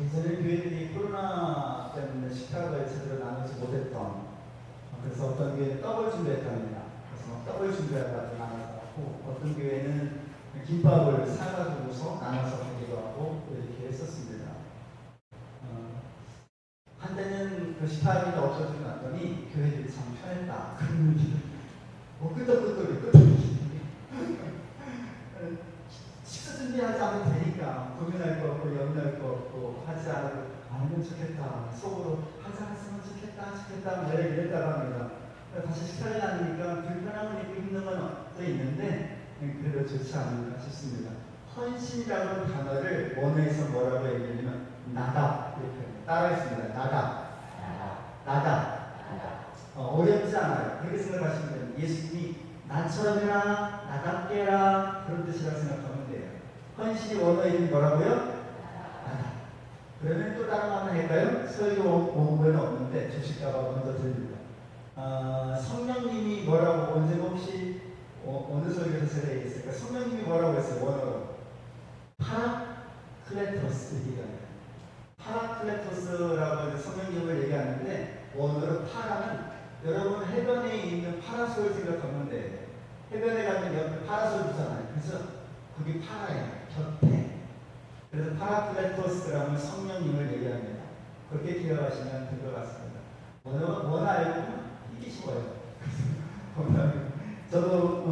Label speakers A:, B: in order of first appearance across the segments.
A: 예전에 교회들이 코로나 때문에 식탁을 제대로 나누지 못했던, 그래서 어떤 교회는 떡을 준비했답니다. 그래서 떡을 준비해가지고 나눠서 하고, 어떤 교회는 김밥을 사가지고서 나눠서 하기도 하고 이렇게 했었습니다. 한때는 그 식탁이 없어지고 났더니 교회들이 참 편했다. 그런 얘기를 끄덕끄덕 식사 준비하지 않으면 되니까 고민할 거 없고 염려할 거 없고 하지 않으면 좋겠다. 속으로 하자 했으면 좋겠다 이랬다고 합니다. 다시 식사를 나누니까 불편함은 있고 힘든 건 또 있는데 그래도 좋지 않을까 싶습니다. 헌신이라는 단어를 원어에서 뭐라고 얘기하냐면 나다 이렇게 따라했습니다. 나다. 어렵지 않아요. 그렇게 생각하시면 됩니다. 예수님이 나처럼 해라, 나답게 해라 그런 뜻이라고 생각하면 돼요. 헌신이 원어 이름이 뭐라고요? 나다. 그러면 또 다른 거 하나 할까요? 설교 원고에는 없는데 주실까봐 먼저 드립니다. 성령님이 뭐라고 언제가 혹시 어느 설교에서 제가 얘기했을까? 성령님이 뭐라고 했어요? 원어로 파라클레토스 얘기가요. 파라클레토스라고 성령님을 얘기하는데 원어로 파라는 여러분 해변에 있는 파라솔 생각하면 돼요. 해변에 가면 옆에 파라솔 주잖아요. 그래서 그게 파라예요. 곁에. 그래서 파라클레토스라는 성령님을 얘기합니다. 그렇게 기억하시면 될 것 같습니다. 원어 알고 이게 쉬워요. 저도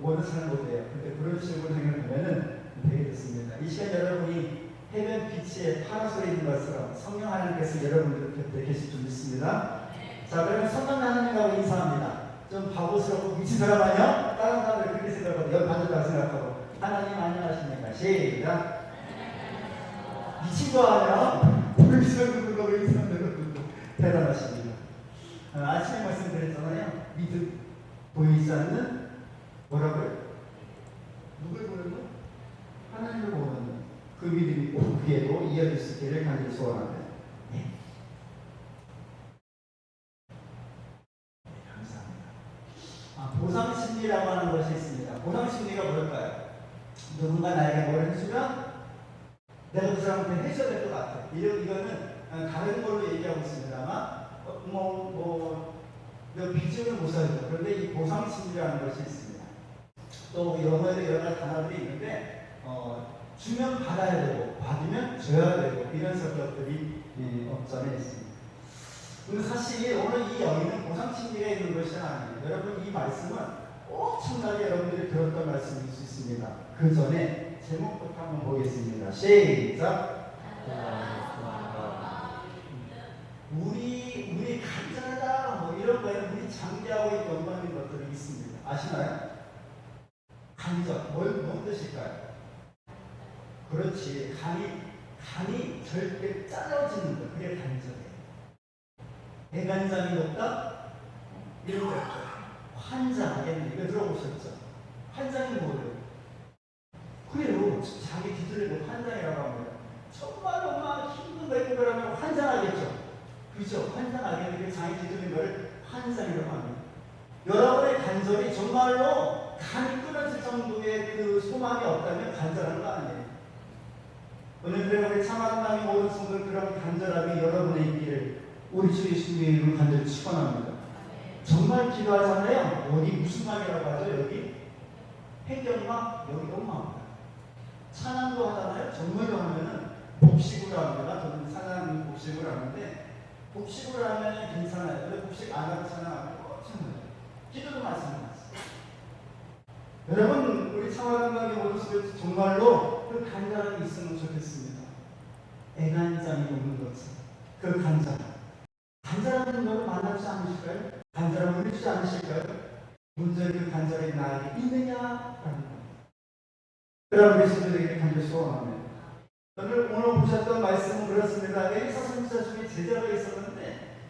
A: 원어 잘 못해요. 근데 그런 식으로 생각하면 되게 좋습니다. 이 시간 여러분이 해변 비치에 파라솔이 있는 것처럼 성령 하나님께서 여러분들 곁에 계실 줄 믿습니다. 자, 그러면 성령 하나님하고 인사합니다. 좀 바보스럽고 미친 사람 아니야? 다른 사람들 그렇게 생각하고 열 받았다고 생각하고 하나님 안녕하십니까? 시작. 미친 거 아니야? 불쌍한 거 인사하는 대단하십니다. 아침에 말씀드렸잖아요. 믿음 보이지 않는 뭐라고요? 누굴 보는 거? 하나님을 보는 그 믿음이 오기에도 이어질 수 있기를 간절히 소원합니다. 네. 감사합니다. 보상심리라고 하는 것이 있습니다. 보상심리가 뭘까요? 누군가 나에게 뭘 해주면 내가 그 사람한테 해줘야 될 것 같아. 이거는 다른 걸로 얘기하고 있습니다만 비중을 못 살죠. 그런데 이 보상심리라는 것이 있습니다. 또 영어에도 여러 가지 단어들이 있는데 주면 받아야 되고 받으면 줘야 되고 이런 성격들이 없잖아요. 있습니다. 근데 사실 오늘 이 여기는 보상심리가 있는 것이 아니에요. 여러분 이 말씀은 엄청나게 여러분들이 들었던 말씀일 수 있습니다. 그 전에 제목부터 한번 보겠습니다. 시작. 우리 간절하다 이런 거에 우리 장기하고 연관된 것들이 있습니다. 아시나요? 간절 뭔 뜻일까요? 그렇지. 간이 절대 잘라지는 거 그게 간절이에요. 애간장이 높다? 이런 거 있죠. 환장 이거 들어보셨죠? 환장이 뭐예요? 그래요. 자기 뒤틀리고 환장이라고 합니다. 정말로 막 힘든 거 있고 그러면 환장하겠죠. 그죠? 환장하게 장이 뒤틀린 걸 환장이라고 합니다. 여러분의 간절이 정말로 간이 끊어질 정도의 그 소망이 없다면 간절한 거 아니에요. 오늘 그래 우리 참아름다운 모든 성도들 그런 간절함이 여러분의 있기를 우리 주 예수님의 이름으로 간절히 축원합니다. 정말 기도하잖아요. 여기 무슨 막이라고 하죠? 여기 해경막 여기 엄마입니다. 찬양도 하잖아요. 정말로 하면은 복식으로 합니다. 저는 찬양 복식으로 하는데 복식으로 하면 괜찮아요. 근데 복식 안 하고 찬양하면 엄청나요. 기도도 마찬가지. 여러분 우리 참아름다운 모든 성도들 정말로 그 간절함이 있으면 좋겠습니다. 애간장이 없는 것은 그 간절한 것을 만나지 않으실까요? 간절함을 누리지 않으실까요? 문제는 그 간절이 나에게 있느냐라는 겁니다. 그럼 우리 성도들에게 간절히 소원합니다. 오늘 보셨던 말씀은 그렇습니다. 엘리사 선지자 중에 제자가 있었는데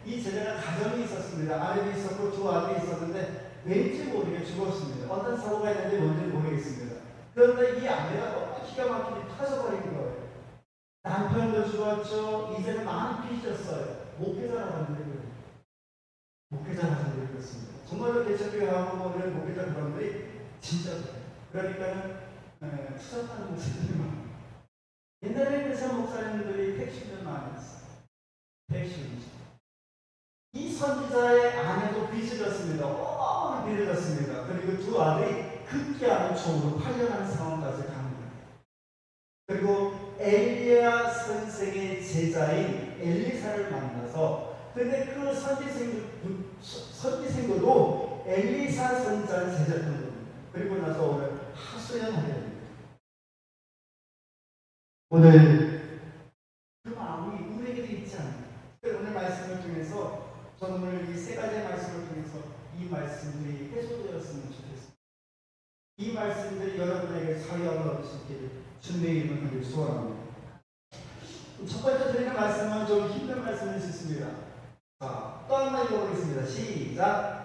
A: 이 제자가 가정이 있었습니다. 아내도 있었고 두 아들이 있었는데 왠지 모르게 죽었습니다. 어떤 사고가 있는지 뭔지 모르겠습니다. 그런데 이 아내가 너무 기가 막히게 터져버린 거예요. 남편도 죽었죠. 이제는 마음 빚졌어요. 목회자라고 하는데 그렇습니다. 정말로 개척교회하고 이런 목회자 그런들이 진짜 그래요. 그러니까는 투잡하는 모습들이 많아요. 옛날에 그래서 목사님들이 110년 많이 했어요. 110년. 이 선지자의 아내도 빚어졌습니다. 어마어마하게 빚어졌습니다. 그리고 두 아들이 급기야는 총으로 8년하는 상황까지 간 거예요. 그리고 엘리야 선생의 제자인 엘리사를 만나서, 근데 그 선지생도도 엘리사 선지자를 제자였던 겁니다. 그리고 나서 오늘 하소연하게 됩니다. 오늘 그 마음이 우리에게도 있지 않나요? 오늘 말씀을 통해서 저는 오늘 이 세 가지 말씀을 통해서 이 말씀들이 해소되었으면 좋겠습니다. 이 말씀들이 여러분에게 사용을 얻을 수 있기를 주님의 이름을 드리고 소원합니다. 첫 번째 드리는 말씀은 좀 힘든 말씀일 수 있습니다. 자, 또 한 번 읽어보겠습니다. 시작.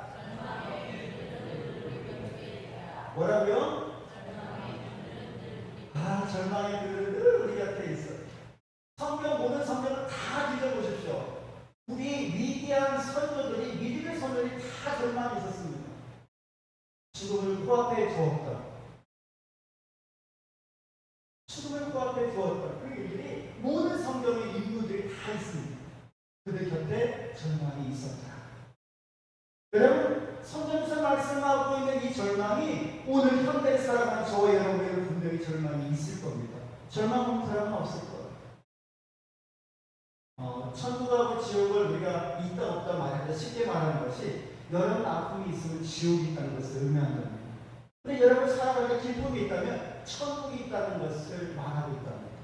A: 뭐라고요? 절망의 그늘은 늘 우리 곁에 있어. 모든 성경을 다 뒤져보십시오. 우리 위대한 선조들이, 믿음의 선조들이 다 절망이 있었습니다. 죽음을 코앞에 두었다. 죽음을 코앞에 두었다. 그 일들이 모든 성경의 인물들이 다 있습니다. 그들 곁에 절망이 있었다. 여러분, 성경에서 말씀하고 있는 이 절망이 오늘 현대에 살아가는 저와 여러분에게 분명히 절망이 있을 겁니다. 절망 없는 사람은 없을 거예요. 천국하고 지옥을 우리가 있다 없다 말하는데, 쉽게 말하는 것이 여러분 아픔이 있으면 지옥이 있다는 것을 의미한다는 거예요. 근데 여러분 살아가는 기쁨이 있다면 천국이 있다는 것을 말하고 있다는 거예요.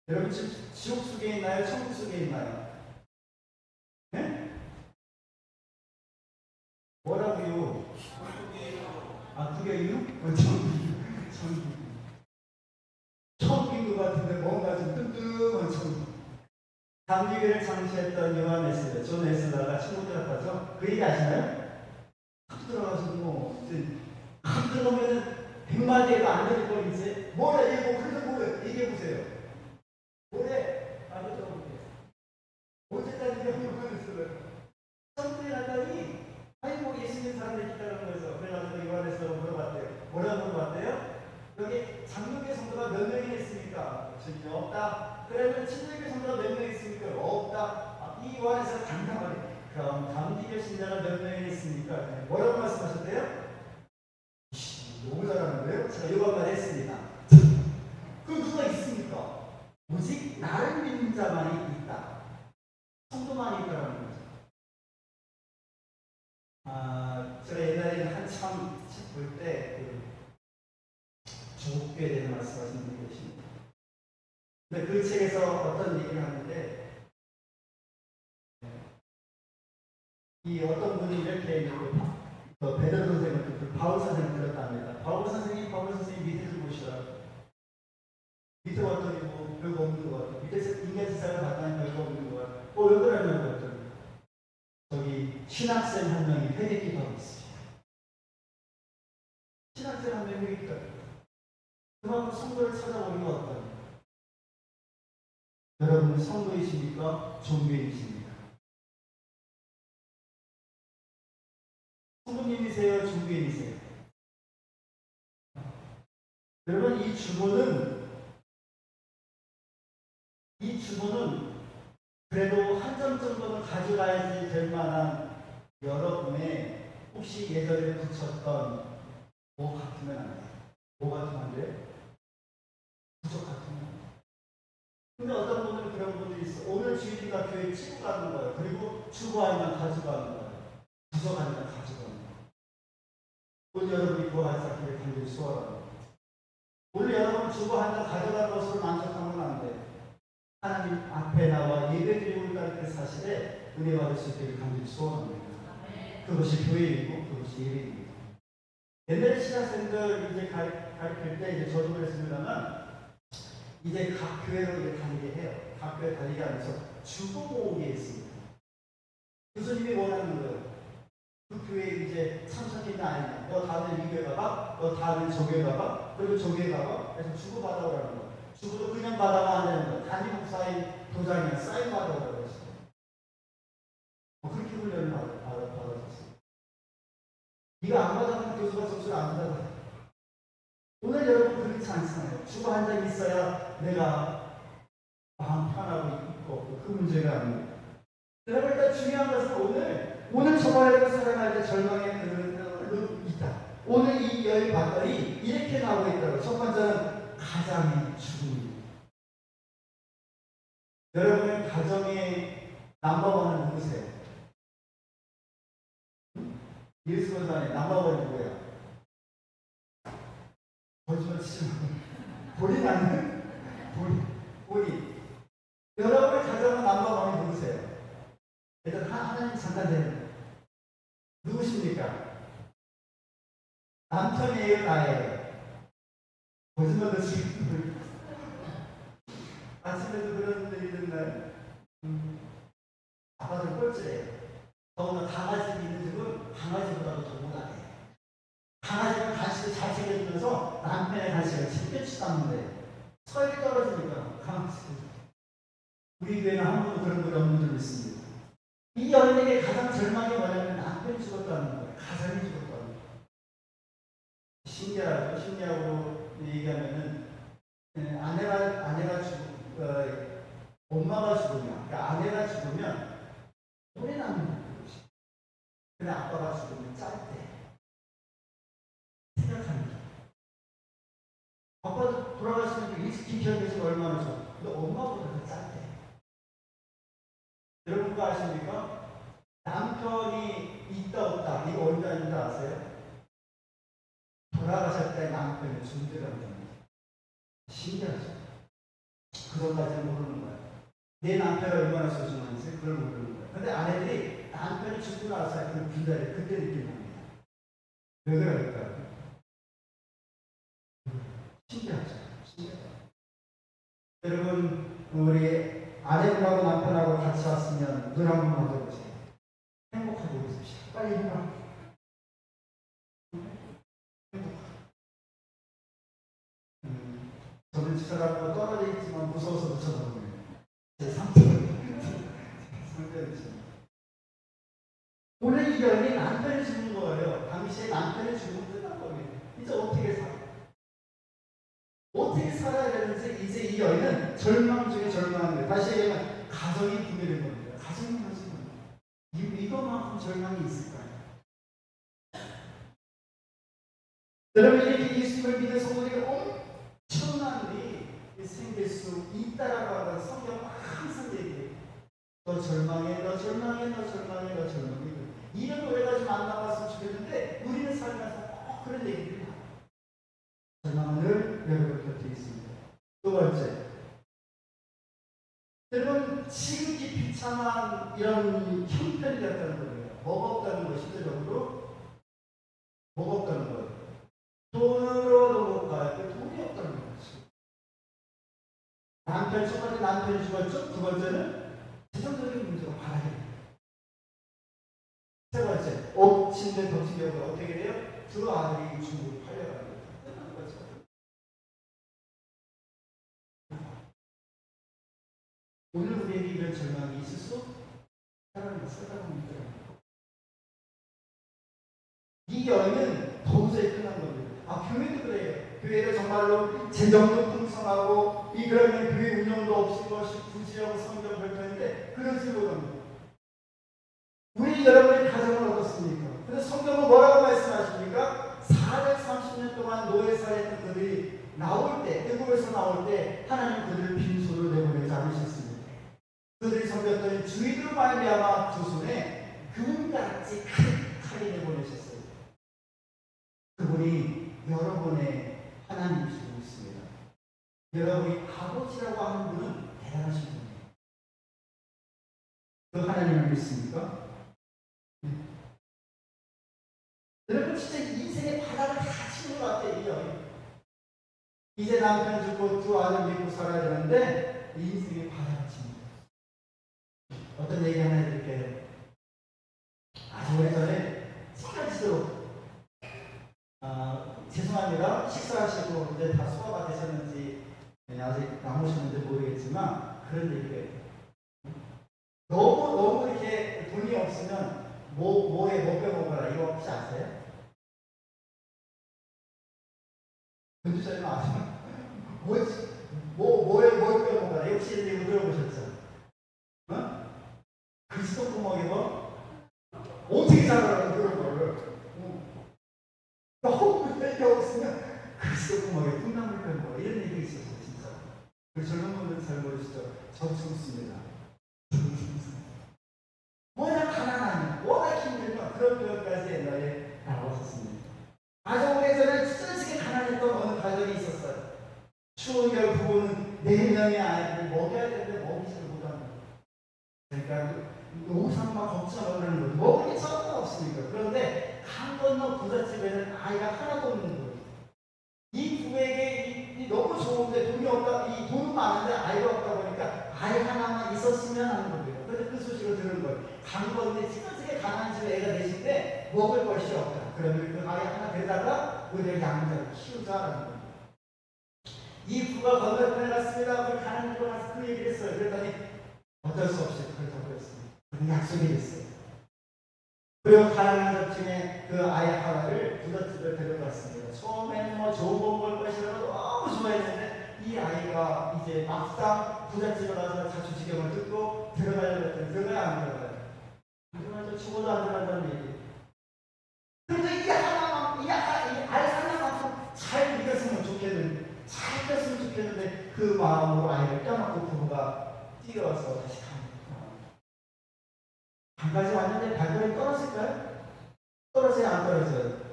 A: 여러분 지금 지옥 속에 있나요? 천국 속에 있나요? 네? 뭐라고요? 그게요? 천국인 것 같은데 뭔가 좀 뜸뜸한 천국. 감기를 장시했던 요한에스더, 존 에스더가 친구들 같아서 그 얘기 아시나요? 탁 들어가서 탁 들어오면은 100마디에도 안 되는 걸 이제 뭐래 이거 그래서 뭐래 얘기해보세요. 뭐래 안 들어볼게요. 어쨌든 요한에스더 천국에 갔더니 아이고 예수님 사람들이 있다는 거에서 그래가지고 요한에스더가 물어봤대요. 뭐라고 물어봤대요? 여기 장로교 성도가 몇 명이나 있습니까? 진짜 없다. 그러면 친일교 성도가 몇 명 있습니까? 없다. 이 요한에서 당당하게 그럼 감리교 신자가 몇 명이나 있습니까? 뭐라고 말씀하셨대요? 너무 잘하는데요? 제가 요한말 했습니다. 그럼 누가 있습니까? 오직 나를 믿는 자만이 있다. 성도만이 있다는 거죠. 제가 옛날에는 한참 책 볼 때 조국교에 대해서 말씀하시는 분이 계십니다. 근데 그 책에서 어떤 얘기를 하는데, 이 어떤 분이 이렇게 베드로 선생님을 바울 선생님을 들었답니다. 바울 선생님 밑에 좀 보시더라고요. 밑에 왔더니 뭐 별거 없는 것 같아요. 밑에서 인간 세상을 봤더니 별거 없는 것 같아요. 왜 그러냐고 했더니 저기 신학생 한 명이 회개기도 하고 있습니다. 신학생 한 명이 회개기도 하고 있습니다. 그만큼 성도를 찾아오는 것 같아요. 여러분은 성도이십니까? 종교인이십니까? 성도님이세요? 종교인이세요? 여러분 이 주보는 그래도 한 점 정도는 가져가야지 될 만한 여러분의 혹시 예전에 붙였던 뭐 같으면 안 돼요. 뭐 같으면 안 돼요? 부족 같으면 안 돼요. 근데 어떤 분들은 그런 분들이 있어. 오늘 주일이가 교회 치고 가는 거예요. 그리고 주보하면 가져가는 거예요. 부족하니까 가져가는 거예요. 오늘 여러분이 그거 하지 않기를 간절히 소원합니다. 오늘 여러분 주보 한 장 가져간 것으로 만족하면 안 돼요. 하나님 앞에 나와 예배드리고 있다는 그 사실에 은혜 받을 수 있기를 간절히 소원합니다. 그것이 교회이고 그것이 예배입니다. 옛날에 신학생들 이제 가르칠 때 이제 저도 그랬습니다만 이제 각 교회로 이제 다니게 해요. 각 교회 다니게 하면서 주보 모으게 있습니다. 교수님이 원하는 거예요. 그 교회에 이제 참석했나 아니냐. 너 다음에 이 교회 가봐. 너 다음에 저 교회 가봐. 그리고 저 교회 가봐. 그래서 주보 받아오라는 거예요. 주보도 그냥 받아가 안 되는 거예요. 담임 목사인 도장이나 사인 받아오라고 했어요. 그렇게 훈련을 받았어요. 네가 안 받아가면 교수가 점수를 안 받아요. 오늘 여러분 그렇지 않잖아요. 주보 한 장 있어야 내가 마음 편하고 있고 그 문제가 아니에요. 여러분 일단 중요한 것은 오늘 저번에 사랑할 때 절망의 그늘은 있다. 오늘 이 여인 봤더니 이렇게 나오고 있다고. 첫 번째는 가장의 죽음입니다. 여러분의 가정의 넘버원은 누구세요? 예수님의 넘버원이 누구야? 거짓말 치지 마. 본인 아니면 본인. 여러분의 가정은 넘버원이 누구세요? 일단 하나님 잠깐 되는 누구십니까? 남편이에요, 나예요? 거짓말도 지금 아침에도 그런 일이 있나요? 아빠들 꼴찌래요. 더구나 강아지 있는 집은 강아지보다도 더 못하네. 강아지는 간식을 잘 챙겨주면서 남편의 간식을 챙겨주지도 않는데 서열이 떨어지니까 강아지. 우리 교회는 한 번도 그런 분이 없는 줄 믿습니다. 이 여인에게 가장 절망이 뭐냐면 남편이 죽었다는 거예요. 가장이 죽었다는 거예요. 신기하죠. 신기하고 얘기하면은 아내가 엄마가 죽으면, 그러니까 아내가 죽으면 오래 남는 것이. 근데 아빠가 죽으면 짧대. 생각하는 게. 아빠도 돌아가시면 일찍 기억해서 얼마나 좋아. 근데 엄마보다 더 짧대. 여러분 그거 아십니까? 남편이 있다 없다 이거 언제 아닌지 아세요? 돌아가실 때 남편의 존재감이 됩니다. 신기하죠? 그 전까지는 모르는 거예요. 내 남편이 얼마나 소중한지 그걸 모르는 거예요. 근데 아내들이 남편이 죽고 나서 그 빈자리를 그때 느끼는 겁니다. 왜 그럴까요? 신기하죠? 신기하죠? 여러분 우리 아내분하고 남편하고 같이 왔으면 눈 한 번만 떠보세요. 행복하게 웃읍시다. 빨리 해봐. 저는 집사람하고 떨어져 있지만 무서워서 붙여다보네요. 제 상태는 오늘 이 여인이 남편이 죽은 거예요. 당시에 남편이 죽으면 끝난 겁니다. 이제 어떻게 살아? 어떻게 살아야 되는지 이제 이 여인은 절망 중에 절망하는 거예요. 다시 얘기하면 가정이 붕괴된 겁니다. 가정이 무너진 겁니다. 이것만큼 절망이 있을까요? 여러분 이렇게 예수님을 믿는 성도들이 엄청난 일이 생길 수 있다라고 하는 성경은 항상 얘기해요. 너 절망해, 너 절망해, 너 절망해, 너 절망해. 이런 노래가 좀 안 나왔으면 좋겠는데 우리는 살면서 꼭 그런 얘기들이 나와요. 절망은 늘 여러분 곁에 있습니다. 두 번째, 여러분 지극히 비참한 이런 형편이 됐다는 거예요. 뭐가 없다는 거 실제적으로 뭐가 없다는 거예요. 돈으로도 못 가요. 돈이 없다는 거죠. 남편 첫 번째 남편이 죽었죠. 두 번째는 재정적인 문제가 발생해요. 세 번째, 엎친데 덮친 경우가 어떻게 돼요? 두 아들이 중국으로 팔려가는 거예요. 끝나는 거죠. 오늘 우리에게 이런 절망이 있을 수 사람이 살다 보면 있더라고요. 이 여인은 도저히 끝난 겁니다. 교회도 그래요. 교회가 정말로 재정도 풍성하고 그러면 교회 운영도 없을 것이 부지하고 성경 별표인데 그러지 못합니다. 우리 여러분의 가정은 어떻습니까? 그래서 성경은 뭐라고 말씀하십니까? 430년 동안 노예살이했던 그들이 나올 때, 애굽에서 나올 때 하나님 그들을 빈손으로 내보내지 않으셨습니다. 그들이 섬겼던 주의로 말미암아 두 손에 금같이 큰 칼이 내보내셨어요. 그분이 여러분의 하나님이시고 있습니다. 여러분이 아버지라고 하는 분은 대단하신 분이에요. 그 하나님을 믿습니까? 여러분 진짜 인생의 바닥을 다 치는 것 같아요. 이제 남편 죽고 두 아들 믿고 살아야 되는데 인생의 바닥을 칩니다. 어떤 얘기 하나 해드릴게요. 아주 오래전에 시간지도록 죄송합니다. 식사하시고 이제 다 소화가 되셨는지 아직 남으셨는지 모르겠지만 그런 얘기예요. 너무 이렇게 돈이 없으면 뭐에 못 빼먹어라 이거 혹시 아세요? 근주자님 아세요? 있다. 역시 이런 얘기 들어보셨죠? 어? 그리스도 구멍이 뭐? 어떻게 잘하는 그런 거를? 너무 뺄게 없으면 그리스도 구멍에 풍랑을 뺀 거. 이런 얘기 있었어요, 진짜. 그 젊은 분들 잘 모르시죠? 저도 젊습니다. 워낙 가난하니, 워낙 힘들면 그런 표현까지 옛날에 나왔었습니다. 가정에서는 찢어지게 가난했던 어느 가정이 있었어요. 추운 겨울 부부는 4명의 아이를 먹여야 되는데 먹이지를 못하는 거예요. 그러니까 노상만 걱정하는 거예요. 먹을 게 전혀 없으니까. 그런데 강 건너 부잣집에는 아이가 하나도 없는 거예요. 이 부부에게 너무 좋은데 돈이 없다, 이 돈은 많은데 아이가 없다 보니까 아이 하나만 있었으면 하는 거예요. 그래서 그 소식을 들은 거예요. 강 건너에 찢어지게 가난한 집에 애가 넷인데 먹을 것이 없다. 그러면 그 아이 하나 데려다가 우리를 양자로 키우자라는 거예요. 이 부부가 건너편에 갔습니다. 그 가난한 집에 가서 그 얘기를 했어요. 그랬더니 어쩔 수 없이 그렇다고 했습니다. 그런 약속이 됐어요. 그리고 가난한 집중에 그 아이 하나를 부잣집에 데려갔습니다. 처음에는 뭐 좋은 거 먹을 것이라고 너무 좋아했는데 이 아이가 이제 막상 부잣집에 가서 자초지경을 듣고 들어가려고 했더니 들어가야 안 들어가요. 안 들어가죠. 죽어도 안 들어간다는 얘기. 그래서 이 아이 하나만큼 잘 믿었으면 좋겠는데, 잘 뺐으면 좋겠는데 그 마음으로 아이를 껴놓고 부부가 뛰어서 다시 갑니다. 강까지 왔는데 발걸음이 떨어질까요? 떨어져요, 안 떨어져요?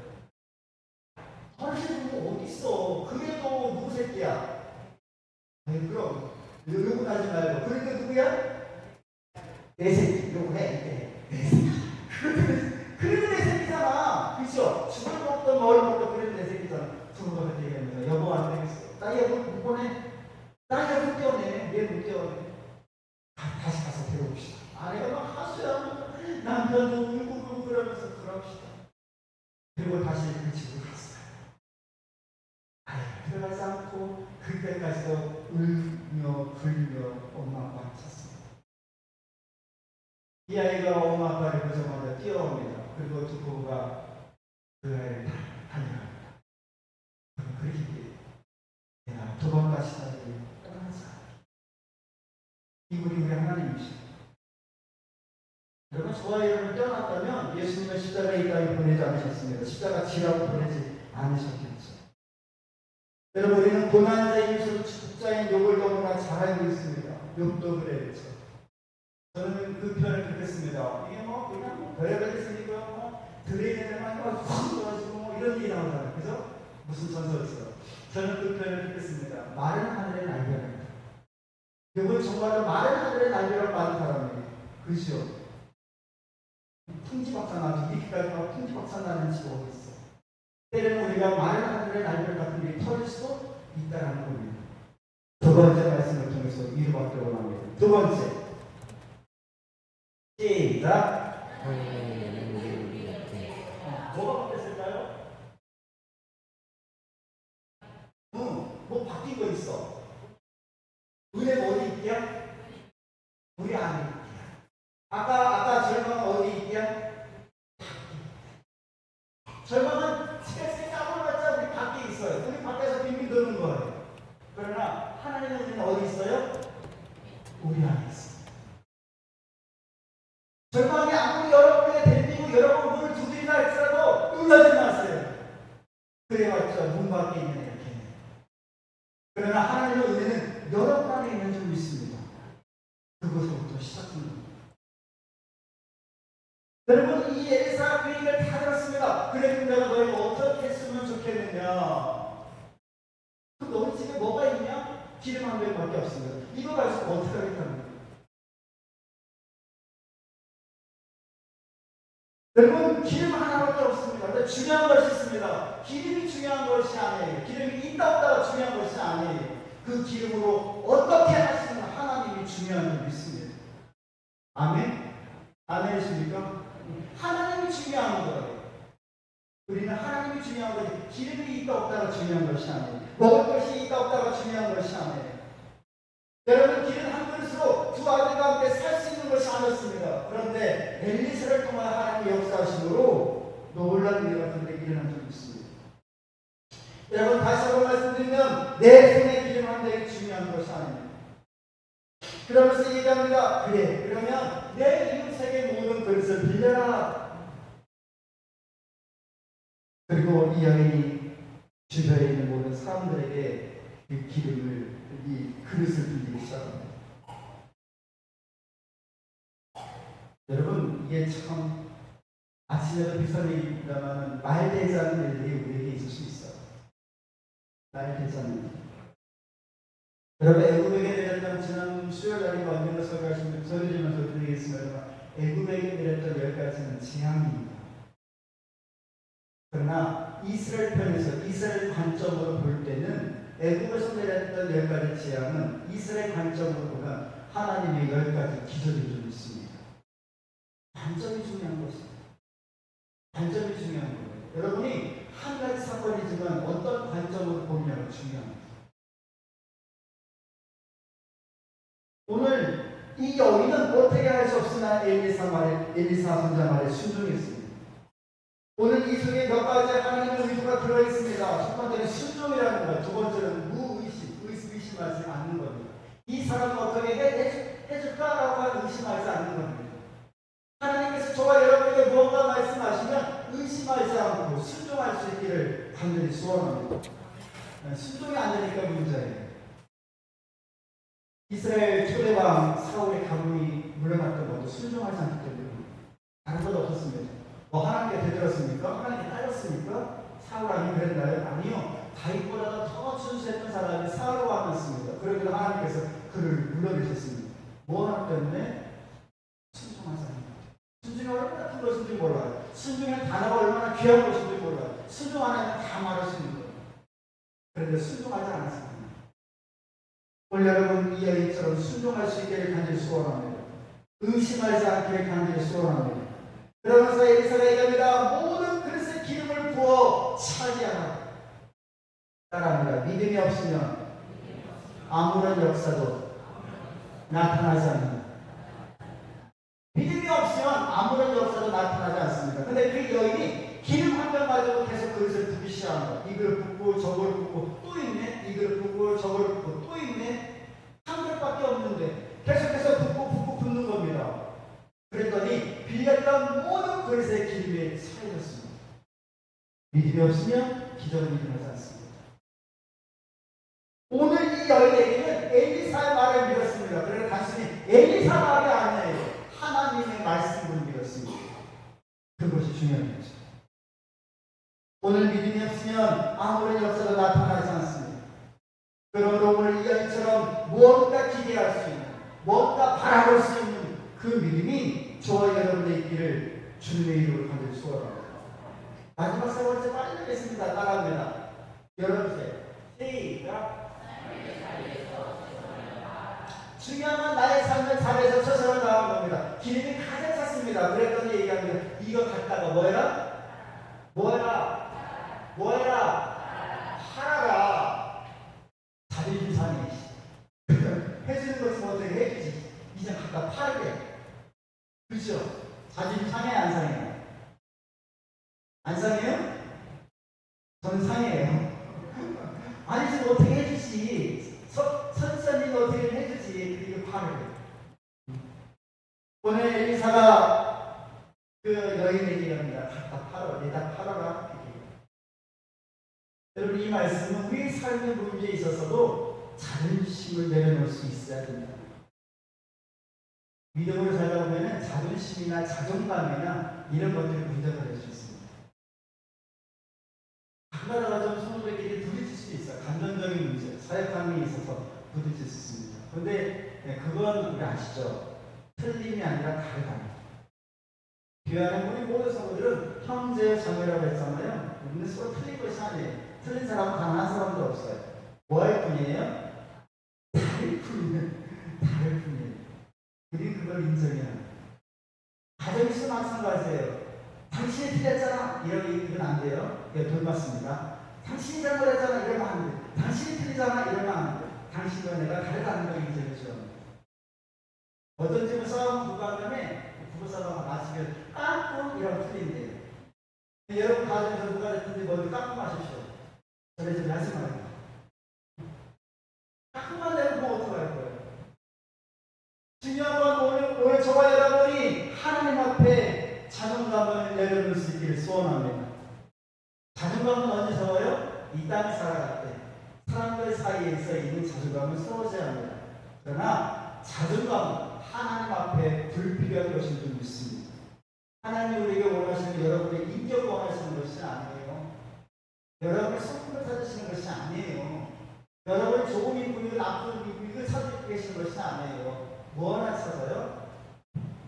A: 떨어지는 게 어디 있어? 그래도 누구 새끼야? 아니 그럼 욕은 하지 말고. 그런데 누구야? 내 새끼. 욕을 해. 내 새끼. 그래도 내 새끼잖아. 그렇죠? 죽을 먹던 머리 먹던 그래도 내 새끼잖아. 부모가 그렇게 얘기합니다. 여보 안 되겠어. 나 여보 못 보내. 나 여보 떼어내. 얘 못 떼어내. 다시 가서 데려옵시다. 아내가 막 하수야. 남편도 울고 그러면서 그럽시다. 그리고 다시 그 집으로 갔어요. 아이가 들어가지 않고 그때까지도 울며 불며 엄마 아빠를 찾습니다. 이 아이가 엄마 아빠를 보자마자 뛰어옵니다. 그리고 두 부부가 그 아이를 달려갑니다. 그렇게 내가 도망가시다니 떠나자. 이분이 우리 하나님이십니다. 여러분, 저와 여러분 떠났다면 예수님은 십자가에 이 땅에 보내지 않으셨습니다. 십자가 지라고 보내지 않으셨겠죠. 여러분, 우리는 고난자이면서도 축복자인 욕을 너무나 잘 알고 있습니다. 욕도 그랬죠. 저는 그 표현을 듣겠습니다. 이게 뭐 그냥 별의별 있으니까 들이는 데만 확 떨어지고 뭐 이런 얘기 나오잖아요. 그죠? 무슨 전설처럼. 저는 그 표현을 듣겠습니다. 마른 하늘의 날벼락입니다. 욕은 정말로 마른 하늘의 날벼락 받은 사람이에요. 그죠? 풍지박산 나지 이렇게까지 풍지박산 나는 집 어디 있어? 때로는 우리가 마른 하늘의 날벼락 같은 일이 터질 수도 있다는 겁니다. 두 번째 말씀을 통해서 이루받기 원합니다. 두 번째, 시작. 뭐가 바뀌었을까요? 뭐 바뀐 거 있어. 은혜가 어디 있냐? 우리 안에 있냐? 아까 절망은 어디 있냐? 절망은 스트레스에 까불었자 우리 밖에 있어요. 우리 밖에서 빙빙 도는 거예요. 그러나 하나님의 은혜는 어디 있어요? 우리 안에 있어요. 절망이 아무리 여러분에게 댐비고 여러분 문을 두드리나 할지라도 놀라지 마세요. 그래봤자 문 밖에 있는 이렇게. 그러나 하나님의 은혜는 여러분 안에 있는 줄 믿습니다. 그것부터 시작합니다. 여러분, 이 엘리사가 그 얘기를 다 들었습니다. 그래, 내가 너희가 어떻게 했으면 좋겠느냐? 그럼 너희 집에 뭐가 있냐? 기름 한 병밖에 없습니다. 이거 가지고 어떻게 하겠다는 거예요? 여러분, 기름 하나밖에 없습니다. 근데 중요한 것이 있습니다. 기름이 중요한 것이 아니에요. 기름이 있다 없다가 중요한 것이 아니에요. 그 기름으로 어떻게 하시는 하나님이 중요한 줄 믿습니다. 아멘? 아멘이십니까? 하나님이 중요한 거예요. 우리는 하나님이 중요한 거지, 기름이 있다 없다가 중요한 것이 아니에요. 먹을 것이 있다 없다가 중요한 것이 아니에요. 여러분, 기름 한 그릇으로 두 아들과 함께 살 수 있는 것이 아니었습니다. 그런데 엘리사를 통한 하나님의 역사하심으로 놀라운 일이 같은데 일어난 적이 있습니다. 여러분, 다시 한번 말씀드리면 내 손에 기름 한 대가 중요한 것이 아닙니다. 말합니다. 그래, 그러면 내 이웃에게 모든 그릇을 빌려라. 그리고 이 여인이 주변에 있는 모든 사람들에게 이 기름을, 이 그릇을 빌리기 시작합니다. 여러분, 이게 참 아침에도 비슷한 얘기입니다만 말되지 않는 일들이 우리에게 있을 수 있어요. 말되지 않는 일. 여러분, 애굽에게 내렸던 지난 수요일날인가 언젠가 설교하시면서 드리겠습니다. 애굽에게 내렸던 10가지는 재앙입니다. 그러나 이스라엘 편에서 이스라엘 관점으로 볼 때는 애굽에서 내렸던 10가지 재앙은 이스라엘 관점으로 보면 하나님의 10가지 기적이 좀 있습니다. 관점이 중요한 것입니다. 관점이 중요한 거예요. 여러분이 한 가지 사건이지만 어떤 관점으로 보느냐가 중요합니다. 오늘 이 여인은 어떻게 할 수 없으나 엘리사 선자 말에 순종했습니다. 오늘 이 속에 몇 가지 하나님의 의도가 들어있습니다. 첫 번째는 순종이라는 것, 두 번째는 의심하지 않는 겁니다. 이 사람은 어떻게 해줄까라고 하는 의심하지 않는 겁니다. 하나님께서 저와 여러분에게 무언가 말씀하시면 의심하지 않고 순종할 수 있기를 간절히 소원합니다. 순종이 안 되니까 문제예요. 이스라엘 초대왕 사울의 가문이 물러났던 것도 순종하지 않기 때문에 다른 것 없었습니다. 뭐 하나님께 대들었습니까? 하나님께 따졌습니까? 사울 왕이 그랬나요? 아니요. 다윗보다 더 준수했던 사람이 사울 왕이었습니다. 그런데도 하나님께서 그를 물러내셨습니다. 뭐 하나 때문에? 순종하지 않는 것. 순종이 얼마나 큰 것인지 몰라요. 순종의 단어가 얼마나 귀한 것인지 몰라요. 순종 안 하면 다 말할 수 있는 거예요. 그런데 순종하지 않았습니다. 오늘 여러분 이 여인처럼 순종할 수 있기를 간절히 소원합니다. 의심하지 않기를 간절히 소원합니다. 그러면서 엘리사가 얘기합니다. 모든 그릇에 기름을 부어 차지하라. 따라합니다. 믿음이 없으면 아무런 역사도 나타나지 않는다. 믿음이 없으면 아무런 역사도 나타나지 않습니다. 근데 그 여인이 기름 한 병 가지고 계속 그릇을 붓기 시작합니다. 이 그릇 붓고 저걸 붓고 또 있네. 이 그릇 붓고 저걸 붓고 또 있네. 한 그릇밖에 없는데 계속해서 붓고 붓는 겁니다. 그랬더니 빌렸던 모든 그릇의 기름이 차여졌습니다. 믿음이 없으면 기적은 일어나지 않습니다. 오늘 이 여인에게는 엘리사의 말을 믿었습니다. 그러나 단순히 엘리사 말이 아니에요. 하나님의 말씀을 믿었습니다. 그것이 중요한 거죠. 오늘 믿음이 없으면 아무런 역사도 나타나지 않습니다. 그러므로 오늘 이 여인처럼 무언가 기대할 수 있는, 무언가 바라볼 수 있는 그 믿음이 저와 여러분의 있기를 주님의 이름으로 간절히 소원합니다. 마지막 세 번째 빨리 하겠습니다. 따라합니다. 여러분 시작. 중요한 건 나의 삶의 자리에서 최선을 다한 겁니다. 기름이 가득 찼습니다. 그랬더니 얘기합니다. 이거 갖다가 뭐해라? 팔아라. 자존심 상해. 해주는 것은 어떻게 해주지? 이제 갖다 팔게. 그렇죠? 자존심 상해 안 상해요? 안 상해요? 저는 상해요. 아니 지금 어떻게 해주지? 선생님 어떻게 해주지? 그리고 팔을. 오늘 엘리사가 그 여인에게 얘기합니다. 갖다 팔아. 내다 팔아라. 여러분 이 말씀은 우리 삶의 문제에 있어서도 자존심을 내려놓을 수 있어야 됩니다. 믿음으로 살다 보면 자존심이나 자존감이나 이런 것들이 문제가 될 수 있습니다. 가끔가다가 좀 성도들끼리 부딪힐 수도 있어요. 감정적인 문제, 사역감이 있어서 부딪힐 수 있습니다. 그런데 그건 우리 아시죠? 틀림이 아니라 다르다. 교회하는 우리 모든 성도들은 형제 자매라고 했잖아요. 우리는 서로 틀린 것이 아니에요. 틀린 사람은 단 한 사람도 없어요. 뭐 할 뿐이에요? 다를 뿐이에요. 우리 그걸 인정해야 합니다. 가정에서 마찬가지예요. 당신이 틀렸잖아. 이건 안 돼요. 이거 돌맞습니다. 당신이 잘못했잖아. 이러면 안 돼. 당신이 틀리잖아. 이러면 안 돼. 당신과 내가 다르다는 걸 인정해줘야 합니다. 어떤 집은 싸움 부부간에 부부싸움 마시면 깡꿍 이러면 틀린대요. 여러분 가정에서 누가 됐든지 먼저 깡꿍 마십시오. 저래 좀 하지 말아요. 깡꿍만 내면 뭐 어떡할 거예요? 중요한 건 내려놓을 수 있기를 소원합니다. 자존감은 언제 세워요? 이 땅에 살아갈 때 사람들 사이에서 있는 자존감은 세워져야 합니다. 그러나 자존감은 하나님 앞에 불필요한 것인 줄 믿습니다. 하나님 우리에게 원하시는 여러분의 인격을 원하시는 것이 아니에요. 여러분의 성품을 찾으시는 것이 아니에요. 여러분이 좋은 인품이고 나쁜 인품을 찾고 계시는 것이 아니에요. 뭐 하나 찾아요?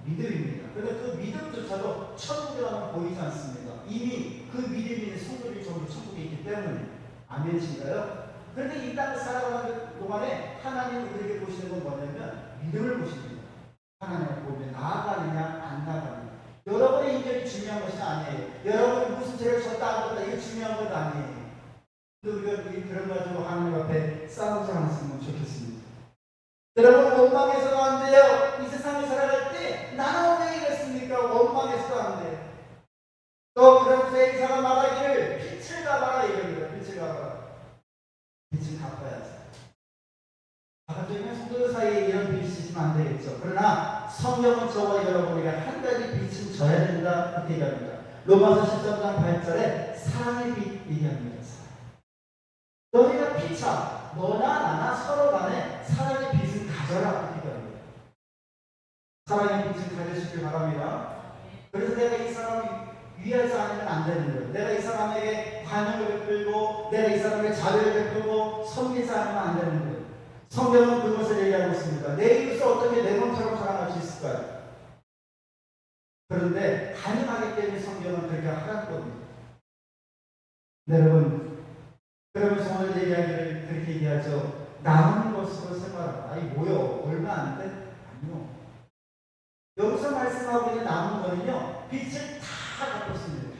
A: 믿음입니다. 그런데 그 믿음조차도 천국에 가면 보이지 않습니다. 이미 그 믿음이 있는 성도들이 전부 천국에 있기 때문에. 아멘이신가요? 그런데 이 땅을 살아가는 동안에 하나님 우리에게 보시는 건 뭐냐면 믿음을 보십니다. 하나님을 보면 나아가느냐 안 나아가느냐. 여러분의 인격이 중요한 것이 아니에요. 여러분이 무슨 죄를 졌다 안 졌다 이게 중요한 건 아니에요. 우리가 그런 거 가지고 하나님 앞에 싸우지 않았으면 좋겠습니다. 여러분 원망해서도 안 돼요. 이 세상에 살아갈 때 나는 왜 이랬습니까? 원망해서도 안 돼요. 또 그러면서 엘리사가 말하기를 빛을 갚아라 이럽니다. 빛을 갚아라. 빛을 갚아야지. 바깥적인 성도들 사이에 이런 빛이 있으면 안 되겠죠. 그러나 성경은 저와 여러분에게 한 가지 빛은 져야 된다 그렇게 얘기합니다. 로마서 13장 8절에 사랑의 빛 얘기합니다. 너희가 피차 너나 나나 서로 간에 사랑의 빛을 가져라 그렇게 얘기합니다. 사랑의 빛을 가져주길 바랍니다. 그래서 내가 이 사람을 위하지 않으면 안 되는 거예요. 내가 이 사람에게 관용을 베풀고 내가 이 사람에게 자비를 베풀고 섬기지 않으면 안 되는 거예요. 성경은 그것을 얘기하고 있습니다. 내 이웃을 어떻게 내 몸처럼 사랑할 수 있을까요? 그런데 가능하기 때문에 성경은 그렇게 하라는 겁니다. 네, 여러분 그러면서 오늘 얘기하기를 그렇게 얘기하죠. 남은 것으로 생활하라. 아니 뭐요? 얼마 안 돼? 아니요. 여기서 말씀하고 있는 남은 거는요. 빛을 다 갖고 있습니다.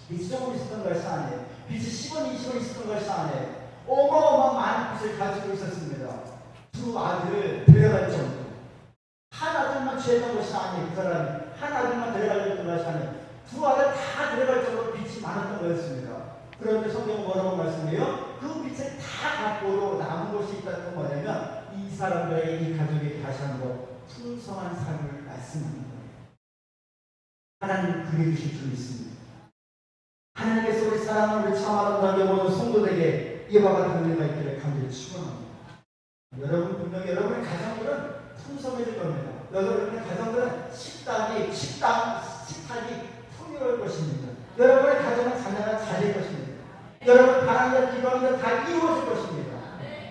A: 빛이 조금 있었던 것이 아니에요. 빛이 10원, 20원 있었던 것이 아니에요. 어마어마한 빛을 가지고 있었습니다. 두 아들을 데려갈 정도. 한 아들만 취했던 것이 아니에요. 그 사람이 한 아들만 데려가려던 것이 아니에요. 두 아들 다 데려갈 정도로 빛이 많았던 거였습니다. 그런데 성경은 뭐라고 말씀해요? 그 빛을 다 갖고도 남은 것이 있다는 건 뭐냐면 이 사람들에게 이 가족에게 다시 한번 풍성한 삶을 말씀하는 거예요. 하나님 그게 주실 줄 믿습니다. 하나님께서 우리 사랑을 우리 참 아름다게 보는 성도들에게 이와 같은 은혜가 있기를 간절히 축원합니다. 여러분 분명히 여러분의 가정들은 풍성해질 겁니다. 여러분의 가정들은 식탁이 풍요로울 것입니다. 여러분의 가정은 자녀가 잘될 것입니다. 여러분 바라는 기도하는 것 다 이루어질 것입니다.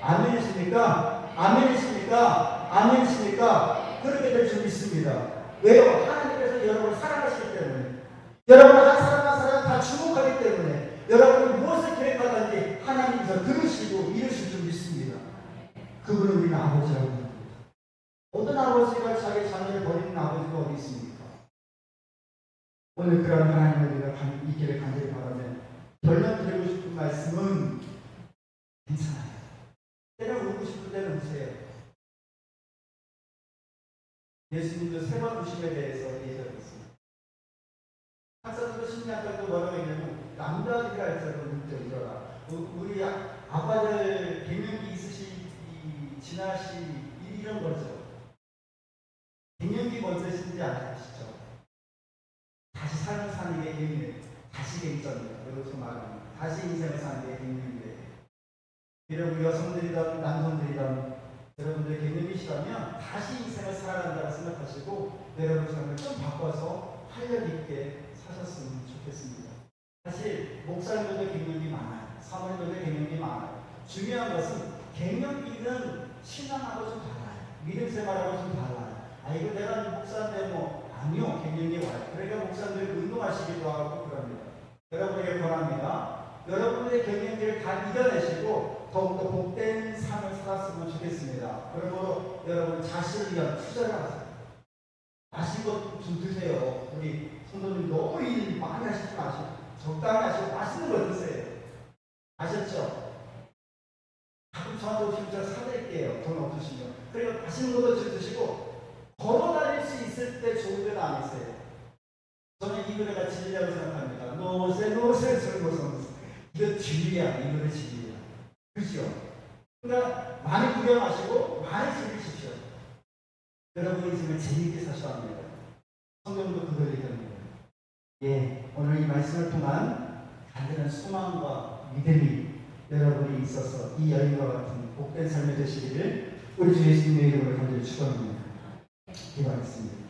A: 아멘이십니까? 아멘이십니까? 아멘이십니까? 그렇게 될 줄 믿습니다. 왜요? 하나님께서 여러분을 사랑하시기 때문에, 여러분을 한 사람 한 사람 다 주목하기 때문에, 여러분이 무엇을 계획하든지 하나님께서 들으시고 이루실 줄 믿습니다. 그분은 우리 아버지라고 합니다. 어떤 아버지가 자기 자녀를 버리는 아버지가 어디 있습니까? 오늘 그런 하나님을 우리가 있기를 간절히 바라면 결론 드리고 싶은 말씀은 괜찮아요. 때는 울고 싶을 때는 우세요. 예수님도 세 번 우심에 대해서 얘기하셨습니다. 학사들도 심리학자도 뭐라고 얘기하면 남자들이라 해서 문제 울어라. 우리 아빠들 갱년기 지나시 이런 거죠. 갱년기 먼저 신지 아시죠? 다시 삶을 사는 게 갱년, 다시 갱점이에요. 여기서 말합니다. 다시 인생을 사는 게 갱년기예요. 여러분 여성들이든 남성들이든 여러분들 갱년기시라면 다시 인생을 살아간다고 생각하시고 여러분 삶을 좀 바꿔서 활력 있게 사셨으면 좋겠습니다. 사실 목사님들도 갱년기 많아요. 사모님들도 갱년기 많아요. 중요한 것은 갱년기는 신앙하고 좀 달라요. 믿음 생활하고 좀 달라요. 이거 내가 목사인데 아니요. 갱년기 와요. 그러니까 목사님들 운동하시기도 하고 그럽니다. 여러분에게 권합니다. 여러분의 갱년기를 다 이겨내시고 더욱더 복된 삶을 살았으면 좋겠습니다. 그러므로 여러분 자신을 위한 투자를 하세요. 맛있는 것 좀 드세요. 우리 성도님 너무 일 많이 하시지 마시고 적당히 하시고 맛있는 거 드세요. 아셨죠? 가끔 저한테 오시면 제가 사드릴게요. 돈 없으시면. 그리고 맛있는 것도 좀 드시고 걸어다닐 수 있을 때 좋은 데는 아니세요. 저는 이 노래가 진리라고 생각합니다. 노세 이거 진리야. 이 노래 진리야. 그렇죠? 그러니까 많이 구경하시고 많이 즐기십시오. 여러분의 인생을 재미있게 사셔야 합니다. 성경도 그걸 얘기합니다. 예, 오늘 이 말씀을 통한 간절한 소망과 믿음이 여러분이 있어서 이 여인과 같은 복된 삶이 되시기를 우리 주 예수님의 이름으로 간절히 축원합니다. 기도하겠습니다.